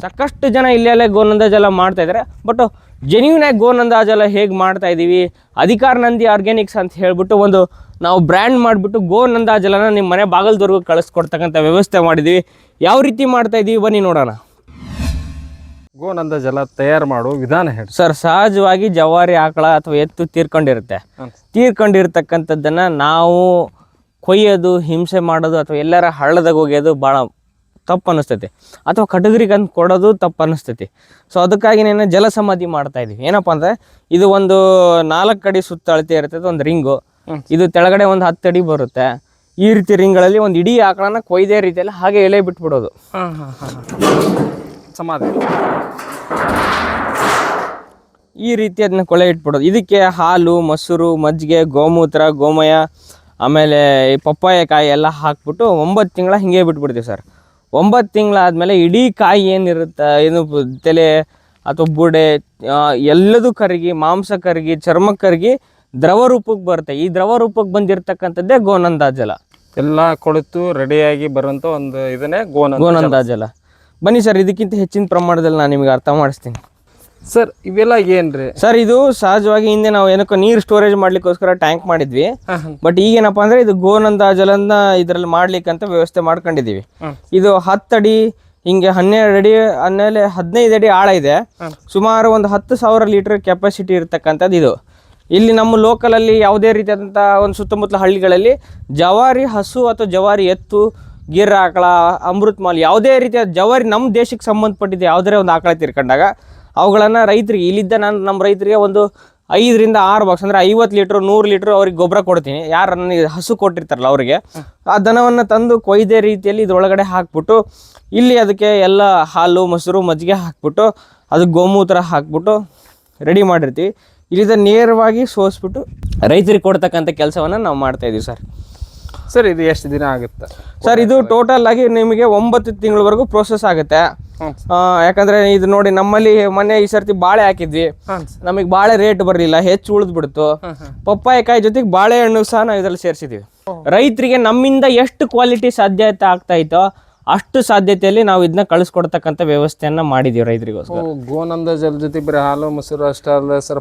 ಸಾಕಷ್ಟು ಜನ ಇಲ್ಲೆಲ್ಲ ಗೋನಂದ ಜಲ ಮಾಡ್ತಾ ಇದ್ದಾರೆ. ಬಟ್ ಜೆನ್ಯೂನ್ ಆಗಿ ಗೋನಂದ ಜಲ ಹೇಗೆ ಮಾಡ್ತಾ ಇದ್ದೀವಿ, ಅಧಿಕಾರ ನಂದಿ ಆರ್ಗ್ಯಾನಿಕ್ಸ್ ಅಂತ ಹೇಳ್ಬಿಟ್ಟು ಒಂದು ನಾವು ಬ್ರ್ಯಾಂಡ್ ಮಾಡಿಬಿಟ್ಟು ಗೋನಂದ ಜಲನ ನಿಮ್ಮ ಮನೆ ಬಾಗಲದವರೆಗೂ ಕಳಿಸ್ಕೊಡ್ತಕ್ಕಂಥ ವ್ಯವಸ್ಥೆ ಮಾಡಿದ್ದೀವಿ. ಯಾವ ರೀತಿ ಮಾಡ್ತಾ ಇದ್ದೀವಿ ಬನ್ನಿ ನೋಡೋಣ. ಗೋನಂದ ಜಲ ತಯಾರು ಮಾಡುವ ವಿಧಾನ ಹೇಳಿ ಸರ್. ಸಹಜವಾಗಿ ಜವಾರಿ ಆಕಳ ಅಥವಾ ಎತ್ತು ತೀರ್ಕೊಂಡಿರ್ತಕ್ಕಂಥದ್ದನ್ನು ನಾವು ಕೊಯ್ಯೋದು, ಹಿಂಸೆ ಮಾಡೋದು ಅಥವಾ ಎಲ್ಲರ ಹಳ್ಳದಾಗ ಹೋಗ್ಯೋದು ಭಾಳ ತಪ್ಪು ಅನ್ನಿಸ್ತೈತಿ, ಅಥವಾ ಕಟಗರಿಗೆ ಅಂತ ಕೊಡೋದು ತಪ್ಪು ಅನ್ನಿಸ್ತೈತಿ. ಸೊ ಅದಕ್ಕಾಗಿ ನಾನು ಜಲ ಸಮಾಧಿ ಮಾಡ್ತಾ ಇದ್ದೀವಿ. ಏನಪ್ಪ ಅಂದರೆ ಇದು ಒಂದು 4 ಅಡಿ ಸುತ್ತ ಅಳತೆ ಇರ್ತದೆ ಒಂದು ರಿಂಗು. ಇದು ತೆಳಗಡೆ ಒಂದು 10 ಅಡಿ ಬರುತ್ತೆ. ಈ ರೀತಿ ರಿಂಗ್ಗಳಲ್ಲಿ ಒಂದು ಇಡೀ ಆಕಳನ ಕೊಯ್ದೇ ರೀತಿಯಲ್ಲಿ ಹಾಗೆ ಎಳೆ ಬಿಟ್ಬಿಡೋದು. ಸಮಾಧಿ ಈ ರೀತಿ ಅದನ್ನ ಕೊಳೆ ಇಟ್ಬಿಡೋದು. ಇದಕ್ಕೆ ಹಾಲು, ಮೊಸರು, ಮಜ್ಜಿಗೆ, ಗೋಮೂತ್ರ, ಗೋಮಯ, ಆಮೇಲೆ ಈ ಪಪ್ಪಾಯ ಕಾಯಿ ಎಲ್ಲ ಹಾಕ್ಬಿಟ್ಟು 9 ತಿಂಗಳ ಹಿಂಗೆ ಬಿಟ್ಬಿಡ್ತೀವಿ ಸರ್. 9 ತಿಂಗಳಾದಮೇಲೆ ಇಡೀ ಕಾಯಿ ಏನಿರುತ್ತೆ, ಏನು ತಲೆ ಅಥವಾ ಬುಡೆ ಎಲ್ಲದೂ ಕರಗಿ, ಮಾಂಸ ಕರಗಿ, ಚರ್ಮ ಕರಗಿ ದ್ರವ ರೂಪಕ್ಕೆ ಬರುತ್ತೆ. ಈ ದ್ರವ ರೂಪಕ್ಕೆ ಬಂದಿರತಕ್ಕಂಥದ್ದೇ ಗೋನಂದ ಜಲ. ಎಲ್ಲ ಕೊಳೆತು ರೆಡಿಯಾಗಿ ಬರುವಂಥ ಒಂದು ಇದನ್ನೇ ಗೋನಂದ ಜಲ. ಬನ್ನಿ ಸರ್, ಇದಕ್ಕಿಂತ ಹೆಚ್ಚಿನ ಪ್ರಮಾಣದಲ್ಲಿ ನಾನು ನಿಮಗೆ ಅರ್ಥ ಮಾಡಿಸ್ತೀನಿ. ಸರ್ ಇವೆಲ್ಲ ಏನ್ರಿ ಸರ್? ಇದು ಸಹಜವಾಗಿ ಹಿಂದೆ ನಾವು ಏನಕ್ಕೋ ನೀರು ಸ್ಟೋರೇಜ್ ಮಾಡ್ಲಿಕ್ಕೋಸ್ಕರ ಟ್ಯಾಂಕ್ ಮಾಡಿದ್ವಿ. ಬಟ್ ಈಗೇನಪ್ಪ ಅಂದ್ರೆ ಇದು ಗೋನಂದ ಜಲನ ಇದ್ರಲ್ಲಿ ಮಾಡ್ಲಿಕ್ಕಂತ ವ್ಯವಸ್ಥೆ ಮಾಡ್ಕೊಂಡಿದೀವಿ. ಇದು 10 ಅಡಿ ಹಿಂಗೆ 12 ಅಡಿ ಆಮೇಲೆ 15 ಅಡಿ ಆಳ ಇದೆ. ಸುಮಾರು ಒಂದು 10,000 ಲೀಟರ್ ಕೆಪಾಸಿಟಿ ಇರ್ತಕ್ಕಂಥದ್ದು ಇದು. ಇಲ್ಲಿ ನಮ್ಮ ಲೋಕಲಲ್ಲಿ ಯಾವುದೇ ರೀತಿಯಾದಂಥ ಒಂದು ಸುತ್ತಮುತ್ತಲ ಹಳ್ಳಿಗಳಲ್ಲಿ ಜವಾರಿ ಹಸು ಅಥವಾ ಜವಾರಿ ಎತ್ತು, ಗಿರ್ ಆಕಳ, ಅಮೃತ್ ಮಾಲ್, ಯಾವುದೇ ರೀತಿಯ ಜವಾರಿ ನಮ್ಮ ದೇಶಕ್ಕೆ ಸಂಬಂಧಪಟ್ಟಿದ್ದು ಯಾವುದೇ ಒಂದು ಆಕಳ ತೀರ್ಕೊಂಡಾಗ ಅವುಗಳನ್ನು ರೈತರಿಗೆ ಇಲ್ಲಿದ್ದ ನಾನು ನಮ್ಮ ರೈತರಿಗೆ ಒಂದು 5 ರಿಂದ 6 ಬಾಕ್ಸ್ ಅಂದರೆ 50 ಲೀಟ್ರ್ 100 ಲೀಟ್ರ್ ಅವ್ರಿಗೆ ಗೊಬ್ಬರ ಕೊಡ್ತೀನಿ. ಯಾರು ನನಗೆ ಹಸು ಕೊಟ್ಟಿರ್ತಾರಲ್ಲ ಅವರಿಗೆ ಆ ದನವನ್ನು ತಂದು ಕೊಯ್ದೇ ರೀತಿಯಲ್ಲಿ ಇದ್ರೊಳಗಡೆ ಹಾಕ್ಬಿಟ್ಟು ಇಲ್ಲಿ ಅದಕ್ಕೆ ಎಲ್ಲ ಹಾಲು, ಮೊಸರು, ಮಜ್ಜಿಗೆ ಹಾಕ್ಬಿಟ್ಟು ಅದಕ್ಕೆ ಗೋಮೂತ್ರ ಹಾಕ್ಬಿಟ್ಟು ರೆಡಿ ಮಾಡಿರ್ತೀವಿ. ಇಲ್ಲಿಂದ ನೇರವಾಗಿ ಸೋಸ್ಬಿಟ್ಟು ರೈತರಿಗೆ ಕೊಡ್ತಕ್ಕಂಥ ಕೆಲಸವನ್ನು ನಾವು ಮಾಡ್ತಾಯಿದ್ದೀವಿ ಸರ್. ಸರ್ ಇದು ಎಷ್ಟು ದಿನ ಆಗುತ್ತೆ ಸರ್? ಇದು ಟೋಟಲ್ ಆಗಿ ನಿಮಗೆ 9 ತಿಂಗಳವರೆಗೂ ಪ್ರೋಸೆಸ್ ಆಗುತ್ತೆ. ಯಾಕಂದ್ರೆ ಇದು ನೋಡಿ, ನಮ್ಮಲ್ಲಿ ಮೊನ್ನೆ ಈ ಸರ್ತಿ ಬಾಳೆ ಹಾಕಿದ್ವಿ, ನಮಗೆ ಬಾಳೆ ರೇಟ್ ಬರಲಿಲ್ಲ, ಹೆಚ್ಚು ಉಳಿದ್ಬಿಡ್ತು. ಪಪ್ಪಾಯಕಾಯಿ ಜೊತೆಗೆ ಬಾಳೆಹಣ್ಣು ಸಹ ನಾವು ಇದ್ರಲ್ಲಿ ಸೇರಿಸಿದ್ವಿ. ರೈತರಿಗೆ ನಮ್ಮಿಂದ ಎಷ್ಟು ಕ್ವಾಲಿಟಿ ಸಾಧ್ಯತೆ ಆಗ್ತಾ ಇತ್ತೋ ಅಷ್ಟು ಸಾಧ್ಯತೆಯಲ್ಲಿ ನಾವು ಇದನ್ನ ಕಳಿಸ್ಕೊಡ್ತಕ್ಕಂಥ ವ್ಯವಸ್ಥೆಯನ್ನ ಮಾಡಿದೀವಿ ರೈತರಿಗೋಸ್ಕರ. ಗೋನಂದ ಜಲ ಜೊತೆ ಬರೀ ಹಾಲು, ಮೊಸರು ಅಷ್ಟೇ ಅಲ್ಲ ಸರ್,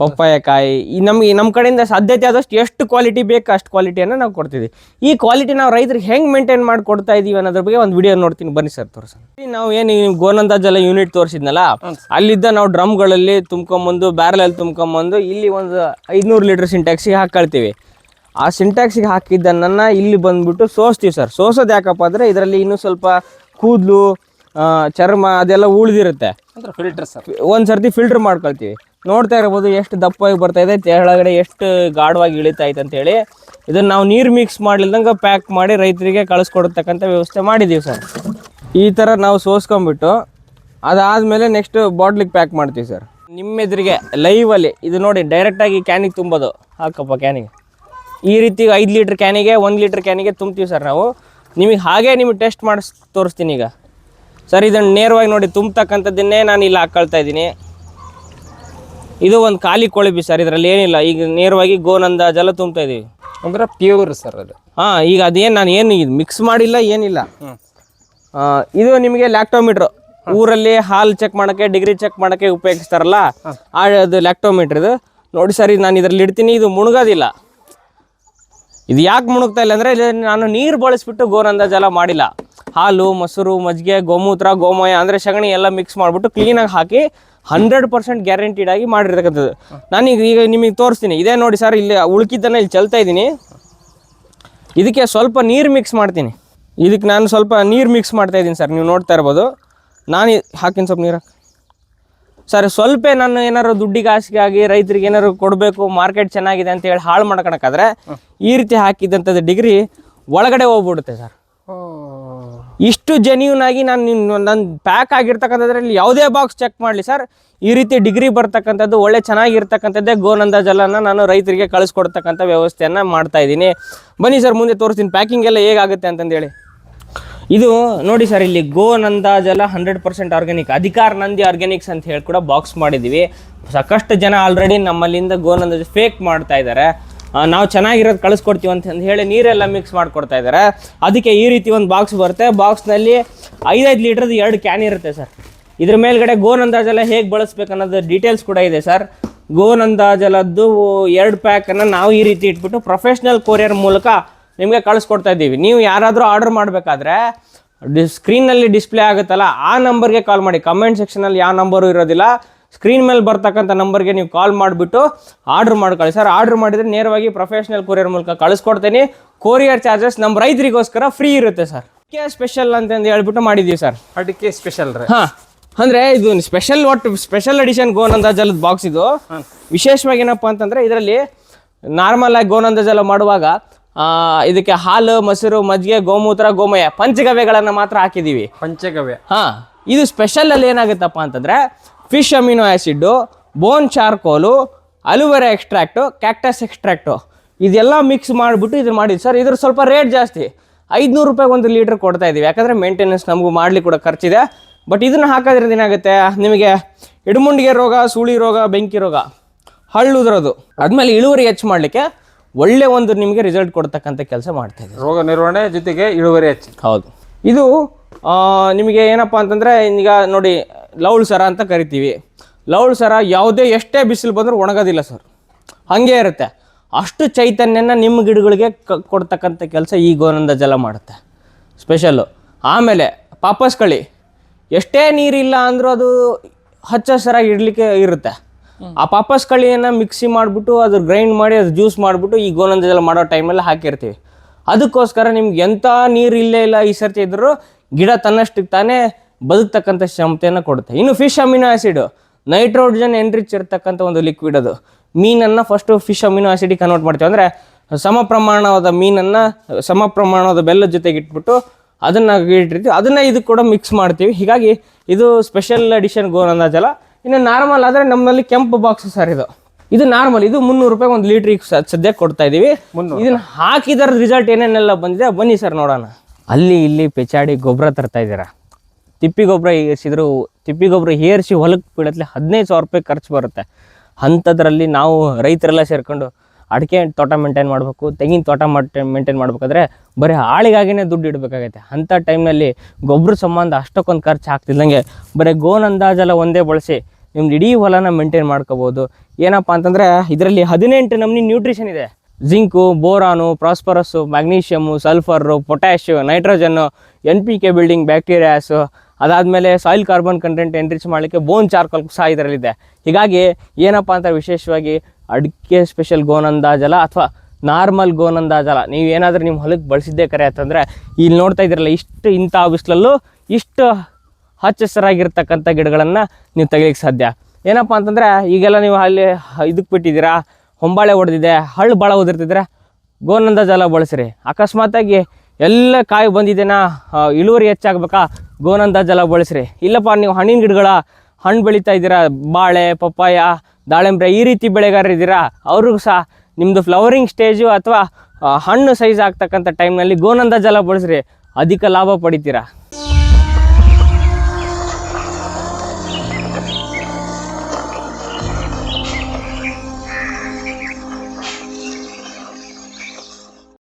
ಪಪ್ಪಾಯಕಾಯಿ ನಮ್ಗೆ ನಮ್ಮ ಕಡೆಯಿಂದ ಸಾಧ್ಯತೆ ಆದಷ್ಟು ಎಷ್ಟು ಕ್ವಾಲಿಟಿ ಬೇಕು ಅಷ್ಟು ಕ್ವಾಲಿಟಿಯನ್ನು ನಾವು ಕೊಡ್ತೀವಿ. ಈ ಕ್ವಾಲಿಟಿ ನಾವು ರೈತರಿಗೆ ಹೆಂಗೆ ಮೇಂಟೈನ್ ಮಾಡಿ ಕೊಡ್ತಾ ಇದೀವಿ ಅನ್ನೋದ್ರ ಬಗ್ಗೆ ಒಂದು ವಿಡಿಯೋ ನೋಡ್ತೀನಿ, ಬನ್ನಿ ಸರ್ ತೋರಿಸ. ನಾವು ಏನು ಗೋನಂದ ಜಲ ಯೂನಿಟ್ ತೋರಿಸಿದ್ನಲ್ಲ, ಅಲ್ಲಿದ್ದ ನಾವು ಡ್ರಮ್ಗಳಲ್ಲಿ ತುಂಬ್ಕೊಂಬಂದು, ಬ್ಯಾರಲಲ್ಲಿ ತುಂಬ್ಕೊಂಬಂದು ಇಲ್ಲಿ ಒಂದು 500 ಲೀಟರ್ ಸಿಂಟ್ಯಾಕ್ಸಿಗೆ ಹಾಕೊಳ್ತೀವಿ. ಆ ಸಿಂಟ್ಯಾಕ್ಸಿಗೆ ಹಾಕಿದ್ದನ್ನು ಇಲ್ಲಿ ಬಂದ್ಬಿಟ್ಟು ಸೋಸ್ತೀವಿ ಸರ್. ಸೋಸೋದು ಯಾಕಪ್ಪ ಅಂದರೆ ಇದರಲ್ಲಿ ಇನ್ನೂ ಸ್ವಲ್ಪ ಕೂದಲು, ಚರ್ಮ ಅದೆಲ್ಲ ಉಳಿದಿರುತ್ತೆ. ಫಿಲ್ಟರ್ ಸರ್, ಒಂದು ಸರ್ತಿ ಫಿಲ್ಟರ್ ಮಾಡ್ಕೊಳ್ತೀವಿ. ನೋಡ್ತಾ ಇರ್ಬೋದು ಎಷ್ಟು ದಪ್ಪವಾಗಿ ಬರ್ತಾ ಇದೆ, ಕೆಳಗಡೆ ಎಷ್ಟು ಗಾಢವಾಗಿ ಇಳಿತಾ ಐತೆ ಅಂತೇಳಿ. ಇದನ್ನು ನಾವು ನೀರು ಮಿಕ್ಸ್ ಮಾಡ್ಲಿಲ್ದಂಗೆ ಪ್ಯಾಕ್ ಮಾಡಿ ರೈತರಿಗೆ ಕಳಿಸ್ಕೊಡ್ತಕ್ಕಂಥ ವ್ಯವಸ್ಥೆ ಮಾಡಿದ್ದೀವಿ ಸರ್. ಈ ಥರ ನಾವು ಸೋಸ್ಕೊಂಡ್ಬಿಟ್ಟು ಅದಾದಮೇಲೆ ನೆಕ್ಸ್ಟ್ ಬಾಟ್ಲಿಗೆ ಪ್ಯಾಕ್ ಮಾಡ್ತೀವಿ ಸರ್. ನಿಮ್ಮೆದುರಿಗೆ ಲೈವಲ್ಲಿ ಇದು ನೋಡಿ, ಡೈರೆಕ್ಟಾಗಿ ಕ್ಯಾನಿಗೆ ತುಂಬೋದು. ಹಾಕಪ್ಪ ಕ್ಯಾನಿಗೆ ಈ ರೀತಿ 5 ಲೀಟ್ರ್ ಕ್ಯಾನಿಗೆ 1 ಲೀಟ್ರ್ ಕ್ಯಾನಿಗೆ ತುಂಬ್ತೀವಿ ಸರ್ ನಾವು. ನಿಮಗೆ ಹಾಗೆ ನಿಮಗೆ ಟೆಸ್ಟ್ ಮಾಡಿಸಿ ತೋರಿಸ್ತೀನಿ ಈಗ ಸರ್. ಇದನ್ನು ನೇರವಾಗಿ ನೋಡಿ ತುಂಬತಕ್ಕಂಥದ್ದನ್ನೇ ನಾನು ಇಲ್ಲಿ ಹಾಕ್ಕೊಳ್ತಾ ಇದ್ದೀನಿ. ಇದು ಒಂದು ಖಾಲಿ ಕೊಳಬಿ ಸರ್, ಇದರಲ್ಲಿ ಏನಿಲ್ಲ. ಈಗ ನೇರವಾಗಿ ಗೋನಂದ ಜಲ ತುಂಬ್ತಾ ಇದ್ದೀವಿ ಅಂದ್ರೆ ಪ್ಯೂರ್ ಸರ್ ಅದು. ಈಗ ಅದೇನು ನಾನು ಏನು ಇದು ಮಿಕ್ಸ್ ಮಾಡಿಲ್ಲ, ಏನಿಲ್ಲ. ಇದು ನಿಮಗೆ ಲ್ಯಾಕ್ಟೋಮೀಟ್ರ್, ಊರಲ್ಲಿ ಹಾಲು ಚೆಕ್ ಮಾಡೋಕ್ಕೆ, ಡಿಗ್ರಿ ಚೆಕ್ ಮಾಡೋಕ್ಕೆ ಉಪಯೋಗಿಸ್ತಾರಲ್ಲ, ಅದು ಲ್ಯಾಕ್ಟೋಮೀಟ್ರ್. ಇದು ನೋಡಿ ಸರ್, ಇದು ನಾನು ಇದರಲ್ಲಿ ಇಡ್ತೀನಿ. ಇದು ಮುಳುಗೋದಿಲ್ಲ. ಇದು ಯಾಕೆ ಮುಳುಗ್ತಾ ಇಲ್ಲ ಅಂದರೆ ನಾನು ನೀರು ಬಳಸ್ಬಿಟ್ಟು ಗೋನಂದ ಜಲ ಮಾಡಿಲ್ಲ. ಹಾಲು, ಮೊಸರು, ಮಜ್ಜಿಗೆ, ಗೋಮೂತ್ರ, ಗೋಮಯ ಅಂದರೆ ಸಗಣಿ ಎಲ್ಲ ಮಿಕ್ಸ್ ಮಾಡಿಬಿಟ್ಟು ಕ್ಲೀನಾಗಿ ಹಾಕಿ 100% ಗ್ಯಾರಂಟಿಡ್ ಆಗಿ ಮಾಡಿರ್ತಕ್ಕಂಥದ್ದು. ಈಗ ನಿಮಗೆ ತೋರಿಸ್ತೀನಿ. ಇದೇ ನೋಡಿ ಸರ್, ಇಲ್ಲಿ ಉಳ್ಕಿದ್ದನ್ನು ಇಲ್ಲಿ ಚೆಲ್ತಾ ಇದ್ದೀನಿ. ಇದಕ್ಕೆ ಸ್ವಲ್ಪ ನೀರು ಮಿಕ್ಸ್ ಮಾಡ್ತೀನಿ. ಇದಕ್ಕೆ ನಾನು ಸ್ವಲ್ಪ ನೀರು ಮಿಕ್ಸ್ ಮಾಡ್ತಾ ಇದ್ದೀನಿ ಸರ್, ನೀವು ನೋಡ್ತಾ ಇರ್ಬೋದು. ನಾನು ಹಾಕಿನ ಸ್ವಲ್ಪ ನೀರು ಸರ್. ಸ್ವಲ್ಪ ನಾನು ಏನಾದ್ರು ದುಡ್ಡಿಗೆ ಆಸೆಗಾಗಿ ರೈತರಿಗೆ ಏನಾದ್ರು ಕೊಡಬೇಕು, ಮಾರ್ಕೆಟ್ ಚೆನ್ನಾಗಿದೆ ಅಂತ ಹೇಳಿ ಹಾಳು ಮಾಡ್ಕೊಳಕ್ಕಾದ್ರೆ ಈ ರೀತಿ ಹಾಕಿದ್ದಂಥದ್ದು ಡಿಗ್ರಿ ಒಳಗಡೆ ಹೋಗ್ಬಿಡುತ್ತೆ ಸರ್. ಇಷ್ಟು ಜೆನ್ಯೂನ್ ಆಗಿ ನನ್ನ ಪ್ಯಾಕ್ ಆಗಿರ್ತಕ್ಕಂಥದ್ರಲ್ಲಿ ಯಾವುದೇ ಬಾಕ್ಸ್ ಚೆಕ್ ಮಾಡಲಿ ಸರ್, ಈ ರೀತಿ ಡಿಗ್ರಿ ಬರ್ತಕ್ಕಂಥದ್ದು ಒಳ್ಳೆ ಚೆನ್ನಾಗಿರ್ತಕ್ಕಂಥದ್ದೇ ಗೋನಂದ ಜಲನ ನಾನು ರೈತರಿಗೆ ಕಳಿಸ್ಕೊಡ್ತಕ್ಕಂಥ ವ್ಯವಸ್ಥೆಯನ್ನು ಮಾಡ್ತಾ ಇದ್ದೀನಿ. ಬನ್ನಿ ಸರ್, ಮುಂದೆ ತೋರಿಸ್ತೀನಿ ಪ್ಯಾಕಿಂಗ್ ಎಲ್ಲ ಹೇಗಾಗುತ್ತೆ ಅಂತಂದೇಳಿ. ಇದು ನೋಡಿ ಸರ್, ಇಲ್ಲಿ ಗೋನಂದ ಜಲ 100% ಆರ್ಗ್ಯಾನಿಕ್, ಅಧಿಕಾರ ನಂದಿ ಆರ್ಗ್ಯಾನಿಕ್ಸ್ ಅಂತ ಹೇಳಿ ಕೂಡ ಬಾಕ್ಸ್ ಮಾಡಿದ್ದೀವಿ. ಸಾಕಷ್ಟು ಜನ ಆಲ್ರೆಡಿ ನಮ್ಮಲ್ಲಿಂದ ಗೋನಂದ ಫೇಕ್ ಮಾಡ್ತಾ ಇದ್ದಾರೆ. ನಾವು ಚೆನ್ನಾಗಿರೋದು ಕಳಿಸ್ಕೊಡ್ತೀವಿ ಅಂತ ಹೇಳಿ ನೀರೆಲ್ಲ ಮಿಕ್ಸ್ ಮಾಡಿಕೊಡ್ತಾ ಇದ್ದಾರೆ. ಅದಕ್ಕೆ ಈ ರೀತಿ ಒಂದು ಬಾಕ್ಸ್ ಬರುತ್ತೆ. ಬಾಕ್ಸ್ನಲ್ಲಿ 5 ಲೀಟ್ರದ್ದು 2 ಕ್ಯಾನ್ ಇರುತ್ತೆ ಸರ್. ಇದ್ರ ಮೇಲ್ಗಡೆ ಗೋನಂದ ಜಲ ಹೇಗೆ ಬಳಸ್ಬೇಕು ಅನ್ನೋದು ಡೀಟೇಲ್ಸ್ ಕೂಡ ಇದೆ ಸರ್. ಗೋನಂದ ಜಲದ್ದು 2 ಪ್ಯಾಕನ್ನು ನಾವು ಈ ರೀತಿ ಇಟ್ಬಿಟ್ಟು ಪ್ರೊಫೆಷ್ನಲ್ ಕೊರಿಯರ್ ಮೂಲಕ ನಿಮಗೆ ಕಳಿಸ್ಕೊಡ್ತಾ ಇದ್ದೀವಿ. ನೀವು ಯಾರಾದರೂ ಆರ್ಡರ್ ಮಾಡಬೇಕಾದ್ರೆ ಸ್ಕ್ರೀನ್ನಲ್ಲಿ ಡಿಸ್ಪ್ಲೇ ಆಗುತ್ತಲ್ಲ ಆ ನಂಬರ್ಗೆ ಕಾಲ್ ಮಾಡಿ. ಕಮೆಂಟ್ ಸೆಕ್ಷನಲ್ಲಿ ಯಾವ ನಂಬರು ಇರೋದಿಲ್ಲ, ಸ್ಕ್ರೀನ್ ಮೇಲೆ ಬರ್ತಕ್ಕಂಥ ನಂಬರ್ಗೆ ನೀವು ಕಾಲ್ ಮಾಡಿಬಿಟ್ಟು ಆರ್ಡ್ರ್ ಮಾಡ್ಕೊಳ್ಳಿ ಸರ್. ಆರ್ಡ್ರ್ ಮಾಡಿದರೆ ನೇರವಾಗಿ ಪ್ರೊಫೆಷ್ನಲ್ ಕೊರಿಯರ್ ಮೂಲಕ ಕಳಿಸ್ಕೊಡ್ತೀನಿ. ಕೊರಿಯರ್ ಚಾರ್ಜಸ್ ನಮ್ಮ ರೈತರಿಗೋಸ್ಕರ ಫ್ರೀ ಇರುತ್ತೆ ಸರ್. ಅದಕ್ಕೆ ಸ್ಪೆಷಲ್ ಅಂತಂದು ಹೇಳ್ಬಿಟ್ಟು ಮಾಡಿದ್ದೀವಿ ಸರ್. ಅಡಿಕೆ ಸ್ಪೆಷಲ್ ರೀ. ಹಾಂ, ಅಂದರೆ ಇದು ಸ್ಪೆಷಲ್ ಎಡಿಷನ್ ಗೋನಂದ ಜಲದ ಬಾಕ್ಸ್. ಇದು ವಿಶೇಷವಾಗಿ ಏನಪ್ಪ ಅಂತಂದರೆ ಇದರಲ್ಲಿ ನಾರ್ಮಲ್ ಆಗಿ ಗೋನಂದ ಜಲ ಮಾಡುವಾಗ ಇದಕ್ಕೆ ಹಾಲು, ಮೊಸರು, ಮಜ್ಜಿಗೆ, ಗೋಮೂತ್ರ, ಗೋಮಯ ಪಂಚಗವ್ಯಗಳನ್ನು ಮಾತ್ರ ಹಾಕಿದ್ದೀವಿ. ಪಂಚಗವ್ಯ. ಹಾಂ, ಇದು ಸ್ಪೆಷಲಲ್ಲಿ ಏನಾಗುತ್ತಪ್ಪ ಅಂತಂದರೆ ಫಿಶ್ ಅಮಿನೋ ಆ್ಯಸಿಡ್ಡು, ಬೋನ್ ಚಾರ್ಕೋಲು, ಅಲುವೆರಾ ಎಕ್ಸ್ಟ್ರಾಕ್ಟು, ಕ್ಯಾಕ್ಟಸ್ ಎಕ್ಸ್ಟ್ರಾಕ್ಟು ಇದೆಲ್ಲ ಮಿಕ್ಸ್ ಮಾಡಿಬಿಟ್ಟು ಇದು ಮಾಡಿದ್ದು ಸರ್. ಇದ್ರ ಸ್ವಲ್ಪ ರೇಟ್ ಜಾಸ್ತಿ, 500 ರೂಪಾಯಿಗೆ 1 ಲೀಟ್ರ್ ಕೊಡ್ತಾ ಇದ್ದೀವಿ. ಯಾಕಂದರೆ ಮೇಂಟೆನೆನ್ಸ್ ನಮಗೂ ಮಾಡಲಿಕ್ಕೆ ಕೂಡ ಖರ್ಚಿದೆ. ಬಟ್ ಇದನ್ನು ಹಾಕೋದ್ರಿಂದ ಏನಾಗುತ್ತೆ, ನಿಮಗೆ ಇಡಮುಂಡಿಗೆ ರೋಗ, ಸುಳಿ ರೋಗ, ಬೆಂಕಿ ರೋಗ, ಹಳ್ಳುದ್ರದು ಆದಮೇಲೆ ಇಳುವರಿ ಹೆಚ್ಚು ಮಾಡಲಿಕ್ಕೆ ಒಳ್ಳೆ ಒಂದು ನಿಮಗೆ ರಿಸಲ್ಟ್ ಕೊಡ್ತಕ್ಕಂಥ ಕೆಲಸ ಮಾಡ್ತಾ ಇದೆ. ರೋಗ ನಿರ್ವಹಣೆ ಜೊತೆಗೆ ಇಳುವರಿ ಹೆಚ್ಚು. ಹೌದು. ಇದು ನಿಮಗೆ ಏನಪ್ಪ ಅಂತಂದರೆ ಈಗ ನೋಡಿ, ಲೌಳ್ ಸರ ಅಂತ ಕರಿತೀವಿ. ಲೌಳ್ ಸರ ಯಾವುದೇ ಎಷ್ಟೇ ಬಿಸಿಲು ಬಂದರೂ ಒಣಗೋದಿಲ್ಲ ಸರ್, ಹಾಗೇ ಇರುತ್ತೆ. ಅಷ್ಟು ಚೈತನ್ಯನ ನಿಮ್ಮ ಗಿಡಗಳಿಗೆ ಕೊಡ್ತಕ್ಕಂಥ ಕೆಲಸ ಈ ಗೋನಂದ ಜಲ ಮಾಡುತ್ತೆ, ಸ್ಪೆಷಲ್ಲು. ಆಮೇಲೆ ಪಾಪಸ್ ಕಳಿ, ಎಷ್ಟೇ ನೀರಿಲ್ಲ ಅಂದರೂ ಅದು ಹಚ್ಚ ಹಸಿರಾಗಿ ಇಡಲಿಕ್ಕೆ ಇರುತ್ತೆ. ಆ ಪಾಪಸ್ ಕಳಿಯನ್ನು ಮಿಕ್ಸಿ ಮಾಡಿಬಿಟ್ಟು ಅದು ಗ್ರೈಂಡ್ ಮಾಡಿ ಅದು ಜ್ಯೂಸ್ ಮಾಡಿಬಿಟ್ಟು ಈ ಗೋನಂದ ಜಲ ಮಾಡೋ ಟೈಮಲ್ಲಿ ಹಾಕಿರ್ತೀವಿ. ಅದಕ್ಕೋಸ್ಕರ ನಿಮ್ಗೆ ಎಂಥ ನೀರು ಇಲ್ಲೇ ಇಲ್ಲ ಈ ಸರ್ತಿ ಇದ್ದರೂ ಗಿಡ ತನ್ನಷ್ಟಕ್ಕೆ ತಾನೇ ಬದುಕ್ತಕ್ಕಂಥ ಕ್ಷಮತೆಯನ್ನು ಕೊಡುತ್ತೆ. ಇನ್ನು fish amino acid nitrogen enrich ಇರ್ತಕ್ಕಂಥ ಒಂದು ಲಿಕ್ವಿಡ್. ಅದು ಮೀನನ್ನು ಫಸ್ಟು ಫಿಶ್ ಅಮಿನೋ ಆ್ಯಸಿಡಿಗೆ ಕನ್ವರ್ಟ್ ಮಾಡ್ತೀವಿ. ಅಂದರೆ ಸಮ ಪ್ರಮಾಣವಾದ ಮೀನನ್ನು ಸಮ ಪ್ರಮಾಣವಾದ ಬೆಲ್ಲದ ಜೊತೆಗೆ ಇಟ್ಬಿಟ್ಟು ಅದನ್ನು ಇಟ್ಟಿರ್ತೀವಿ. ಅದನ್ನು ಇದು ಕೂಡ ಮಿಕ್ಸ್ ಮಾಡ್ತೀವಿ. ಹೀಗಾಗಿ ಇದು ಸ್ಪೆಷಲ್ ಎಡಿಷನ್ ಗೋನಂದ ಜಲ. ಇನ್ನು ನಾರ್ಮಲ್ ಆದರೆ ನಮ್ಮಲ್ಲಿ ಕೆಂಪು ಬಾಕ್ಸ್ ಸರ್. ಇದು ನಾರ್ಮಲ್, ಇದು 300 ರೂಪಾಯಿ 1 ಲೀಟ್ರಿಗೆ ಸದ್ಯಕ್ಕೆ ಕೊಡ್ತಾ ಇದ್ದೀವಿ. ಇದನ್ನು ಹಾಕಿದರ ರಿಸಲ್ಟ್ ಏನೇನೆಲ್ಲ ಬಂದಿದೆ ಬನ್ನಿ ಸರ್ ನೋಡೋಣ. ಅಲ್ಲಿ ಇಲ್ಲಿ ಪೆಚಾಡಿ ಗೊಬ್ಬರ ತರ್ತಾ ಇದ್ದೀರಾ, ತಿಪ್ಪಿ ಗೊಬ್ಬರ ಏರಿಸಿದ್ರು, ತಿಪ್ಪಿ ಗೊಬ್ಬರ ಏರಿಸಿ ಹೊಲಕ್ಕೆ ಬೀಳತ್ಲೆ 15,000 ರೂಪಾಯಿ ಖರ್ಚು ಬರುತ್ತೆ. ಅಂಥದ್ರಲ್ಲಿ ನಾವು ರೈತರೆಲ್ಲ ಸೇರ್ಕೊಂಡು ಅಡಿಕೆ ತೋಟ ಮೇಂಟೈನ್ ಮಾಡಬೇಕು, ತೆಂಗಿನ ತೋಟ ಮೇಂಟೈನ್ ಮಾಡಬೇಕಾದ್ರೆ ಬರೀ ಆಳಿಗಾಗಿನೇ ದುಡ್ಡು ಇಡಬೇಕಾಗೈತೆ. ಅಂಥ ಟೈಮ್ನಲ್ಲಿ ಗೊಬ್ಬರ ಸಂಬಂಧ ಅಷ್ಟಕ್ಕೊಂದು ಖರ್ಚು ಆಗ್ತಿದ್ದಂಗೆ ಬರೀ ಗೋನಂದ ಜಲ ಒಂದೇ ಬಳಸಿ ನಿಮ್ದು ಇಡೀ ಹೊಲನ ಮೇಂಟೈನ್ ಮಾಡ್ಕೋಬೋದು. ಏನಪ್ಪ ಅಂತಂದರೆ ಇದರಲ್ಲಿ 18 ನಮೂನಿ ನ್ಯೂಟ್ರಿಷನ್ ಇದೆ. Zinc, boron, phosphorus, magnesium, sulphur, potash, nitrogen, NPK building bacterias, ಅದಾದಮೇಲೆ ಸಾಯಿಲ್ ಕಾರ್ಬನ್ ಕಂಟೆಂಟ್ ಎನ್ರಿಚ್ ಮಾಡಲಿಕ್ಕೆ ಬೋನ್ ಚಾರ್ಕೋಲ್ ಸಹ ಇದರಲ್ಲಿದೆ. ಹೀಗಾಗಿ ಏನಪ್ಪ ಅಂತ ವಿಶೇಷವಾಗಿ ಅಡಿಕೆ ಸ್ಪೆಷಲ್ ಗೋನಂದ ಜಲ ಅಥವಾ ನಾರ್ಮಲ್ ಗೋನಂದ ಜಲ ನೀವು ಏನಾದರೂ ನಿಮ್ಮ ಹೊಲಕ್ಕೆ ಬಳಸಿದ್ದೇ ಕರೆ ಅಂತಂದರೆ ಇಲ್ಲಿ ನೋಡ್ತಾ ಇದ್ದೀರಲ್ಲ, ಇಂಥ ಬಿಸಿಲಲ್ಲೂ ಇಷ್ಟು ಹಚ್ಚ ಹಸಿರಾಗಿರ್ತಕ್ಕಂಥ ಗಿಡಗಳನ್ನು ನೀವು ತೆಗಿಲಿಕ್ಕೆ ಸಾಧ್ಯ. ಏನಪ್ಪ ಅಂತಂದರೆ ಈಗೆಲ್ಲ ನೀವು ಅಲ್ಲಿ ಇದಕ್ಕೆ ಬಿಟ್ಟಿದ್ದೀರಾ, ಹೊಂಬಾಳೆ ಹೊಡೆದಿದೆ, ಹಳ್ಳು ಭಾಳ ಉದಿರ್ತಿದ್ರೆ ಗೋನಂದ ಜಲ ಬಳಸಿರಿ. ಅಕಸ್ಮಾತಾಗಿ ಎಲ್ಲ ಕಾಯಿ ಬಂದಿದ್ದೇನಾ, ಇಳುವರಿ ಹೆಚ್ಚಾಗಬೇಕಾ, ಗೋನಂದ ಜಲ ಬಳಸಿರಿ. ಇಲ್ಲಪ್ಪ ನೀವು ಹಣ್ಣಿನ ಗಿಡಗಳ ಹಣ್ಣು ಬೆಳೀತಾ ಇದ್ದೀರಾ, ಬಾಳೆ, ಪಪ್ಪಾಯ, ದಾಳಿಂಬ್ರೆ ಈ ರೀತಿ ಬೆಳೆಗಾರರಿದ್ದೀರಾ, ಅವ್ರಿಗೂ ಸಹ ನಿಮ್ಮದು ಫ್ಲವರಿಂಗ್ ಸ್ಟೇಜು ಅಥವಾ ಹಣ್ಣು ಸೈಜ್ ಆಗ್ತಕ್ಕಂಥ ಟೈಮ್ನಲ್ಲಿ ಗೋನಂದ ಜಲ ಬಳಸ್ರಿ, ಅಧಿಕ ಲಾಭ ಪಡಿತೀರಾ.